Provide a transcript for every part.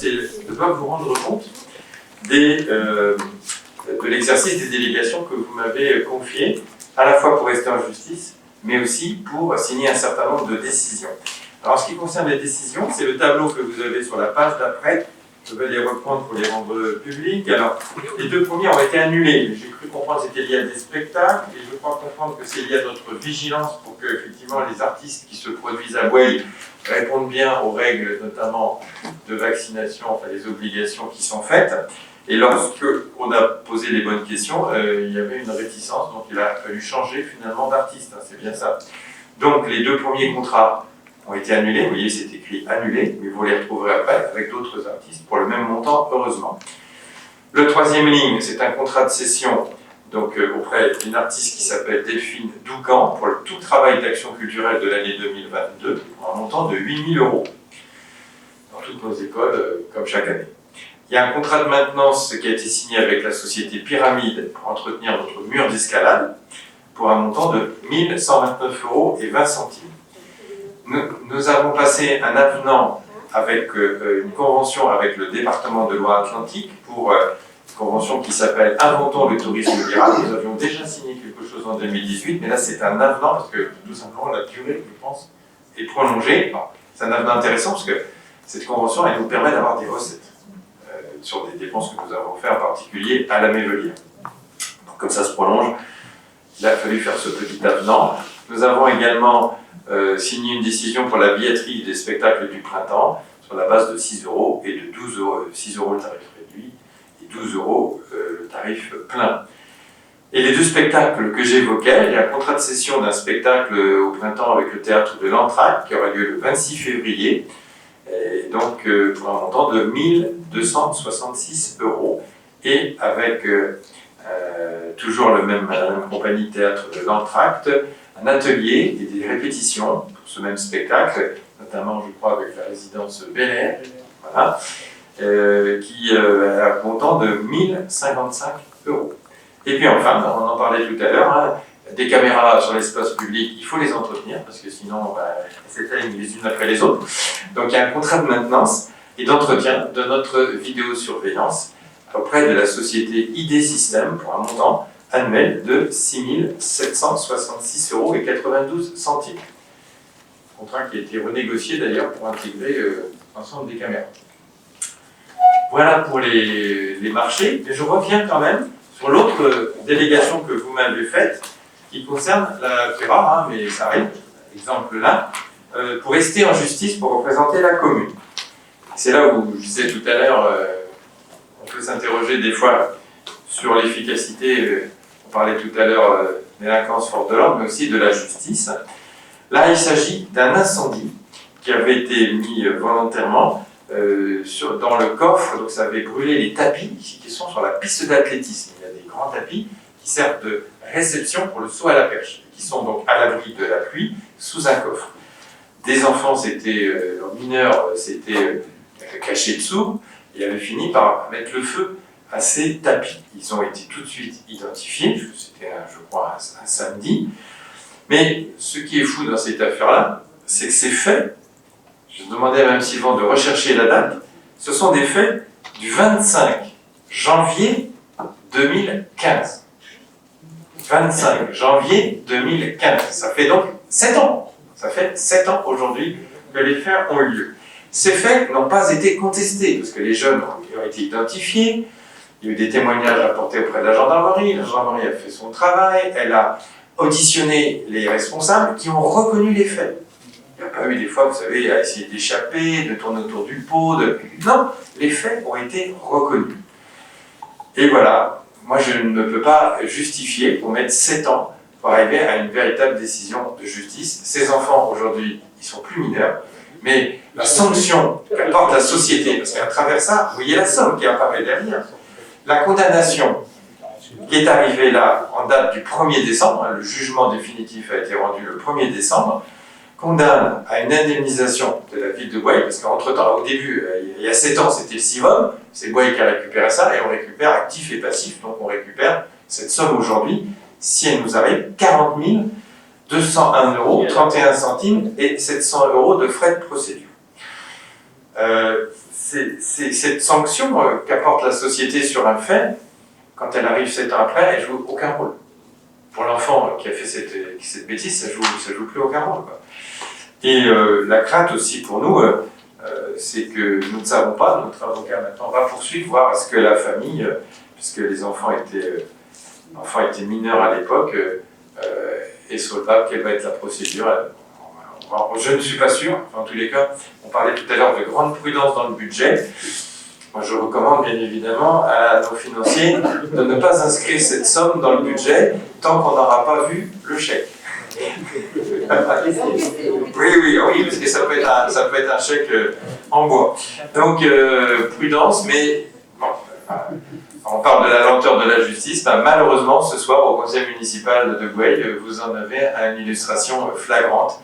c'est de pas vous rendre compte de l'exercice des délégations que vous m'avez confiées, à la fois pour rester en justice, mais aussi pour signer un certain nombre de décisions. Alors, en ce qui concerne les décisions, c'est le tableau que vous avez sur la page d'après. Je vais les reprendre pour les rendre publics. Alors, les deux premiers ont été annulés. J'ai cru comprendre que c'était lié à des spectacles, et je crois comprendre que c'est lié à notre vigilance pour que, effectivement, les artistes qui se produisent à Boueuil répondent bien aux règles, notamment de vaccination, enfin les obligations qui sont faites. Et lorsque on a posé les bonnes questions, il y avait une réticence, donc il a fallu changer finalement d'artiste, hein, c'est bien ça. Donc les deux premiers contrats ont été annulés, vous voyez c'est écrit annulé, mais vous les retrouverez après avec d'autres artistes pour le même montant, heureusement. Le troisième ligne, c'est un contrat de cession donc, auprès d'une artiste qui s'appelle Delphine Doucan pour tout travail d'action culturelle de l'année 2022, pour un montant de 8 000 € dans toutes nos écoles, comme chaque année. Il y a un contrat de maintenance qui a été signé avec la société Pyramide pour entretenir notre mur d'escalade pour un montant de 1 129,20 €. Nous avons passé un avenant avec une convention avec le département de Loire-Atlantique pour une convention qui s'appelle Inventons le tourisme durable. Nous avions déjà signé quelque chose en 2018, mais là c'est un avenant parce que tout simplement la durée, je pense, est prolongée. C'est un avenant intéressant parce que cette convention elle nous permet d'avoir des recettes sur des dépenses que nous avons fait en particulier à la Mévelière. Donc comme ça se prolonge, il a fallu faire ce petit avenant. Nous avons également signé une décision pour la billetterie des spectacles du printemps sur la base de 6 € et de 12 €, 6 € le tarif réduit et 12 € le tarif plein. Et les deux spectacles que j'évoquais, il y a un contrat de cession d'un spectacle au printemps avec le théâtre de l'Entracte qui aura lieu le 26 février. Et donc pour un montant de 1 266 €, et avec toujours la même compagnie théâtre de l'Entracte, un atelier et des répétitions pour ce même spectacle, notamment je crois avec la résidence Bel Air, voilà, qui a un montant de 1 055 €. Et puis enfin, on en parlait tout à l'heure, hein, des caméras sur l'espace public, il faut les entretenir parce que sinon elles s'éteignent les unes après les autres. Donc il y a un contrat de maintenance et d'entretien de notre vidéosurveillance auprès de la société ID System pour un montant annuel de 6 766,92 €. Contrat qui a été renégocié d'ailleurs pour intégrer l'ensemble des caméras. Voilà pour les marchés, mais je reviens quand même sur l'autre délégation que vous m'avez faite, qui concerne la plus rare, hein, mais ça arrive, exemple là, pour rester en justice pour représenter la commune. C'est là où je disais tout à l'heure, on peut s'interroger des fois sur l'efficacité, on parlait tout à l'heure délinquance force de l'ordre, mais aussi de la justice. Là, il s'agit d'un incendie qui avait été mis volontairement dans le coffre, donc ça avait brûlé les tapis qui sont sur la piste d'athlétisme. Il y a des grands tapis qui servent de réception pour le saut à la perche, qui sont donc à l'abri de la pluie, sous un coffre. Des enfants, mineurs, s'étaient cachés dessous, et avaient fini par mettre le feu à ces tapis. Ils ont été tout de suite identifiés, c'était, je crois, un samedi. Mais ce qui est fou dans cette affaire-là, c'est que ces faits, je demandais à Mme Sylvain de rechercher la date, ce sont des faits du 25 janvier 2015. 25 janvier 2015. Ça fait donc 7 ans. Ça fait 7 ans aujourd'hui que les faits ont eu lieu. Ces faits n'ont pas été contestés, parce que les jeunes ont été identifiés, il y a eu des témoignages apportés auprès de la gendarmerie a fait son travail, elle a auditionné les responsables qui ont reconnu les faits. Il n'y a pas eu des fois, vous savez, à essayer d'échapper, de tourner autour du pot, Non, les faits ont été reconnus. Et voilà, moi je ne peux pas justifier pour mettre 7 ans pour arriver à une véritable décision de justice. Ces enfants, aujourd'hui, ils sont plus mineurs, mais la sanction qu'apporte la société, parce qu'à travers ça, vous voyez la somme qui apparaît derrière. La condamnation qui est arrivée là, en date du 1er décembre, le jugement définitif a été rendu le 1er décembre, condamne à une indemnisation de la ville de Boueuil, parce qu'entre-temps, au début, il y a 7 ans, c'était le CIVOM, c'est Boueuil qui a récupéré ça, et on récupère actif et passif, donc on récupère cette somme aujourd'hui, si elle nous arrive, 40 201 € 31 centimes et 700 € de frais de procédure. cette sanction qu'apporte la société sur un fait, quand elle arrive 7 ans après, elle joue aucun rôle. Pour l'enfant qui a fait cette bêtise, ça joue plus aucun rôle, quoi. Et la crainte aussi pour nous, c'est que nous ne savons pas, notre avocat maintenant va poursuivre, voir est-ce que la famille, puisque les enfants étaient mineurs à l'époque, est solvable, quelle va être la procédure. Je ne suis pas sûr, enfin, en tous les cas, on parlait tout à l'heure de grande prudence dans le budget. Moi, je recommande bien évidemment à nos financiers de ne pas inscrire cette somme dans le budget tant qu'on n'aura pas vu le chèque. Oui, parce que ça peut être un chèque en bois. Donc, prudence, mais bon, on parle de la lenteur de la justice. Ben, malheureusement, ce soir, au conseil municipal de Goueil, vous en avez une illustration flagrante.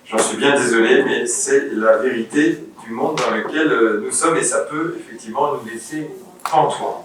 J'en suis bien désolé, mais c'est la vérité du monde dans lequel nous sommes et ça peut effectivement nous laisser pantois.